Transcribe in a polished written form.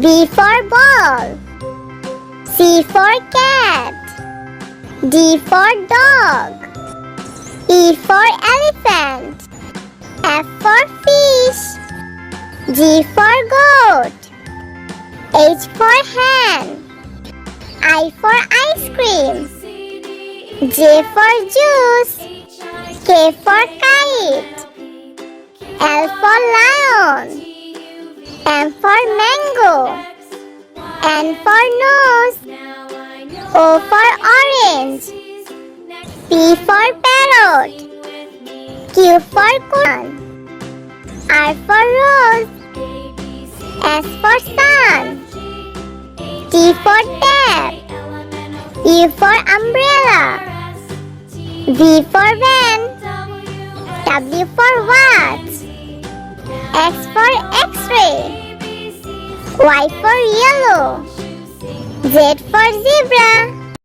B for ball. C for cat. D for dog. E for elephant. F for fish. G for goat. H for hen. I for ice cream. J for juice. K for kite. L for lion. M for mango. N for nose. O for orange. P for parrot. Q for coon. R for rose. S for sun. T for tap. U for umbrella. V for van. W for watch. X for X-ray. Y for yellow. Z for zebra.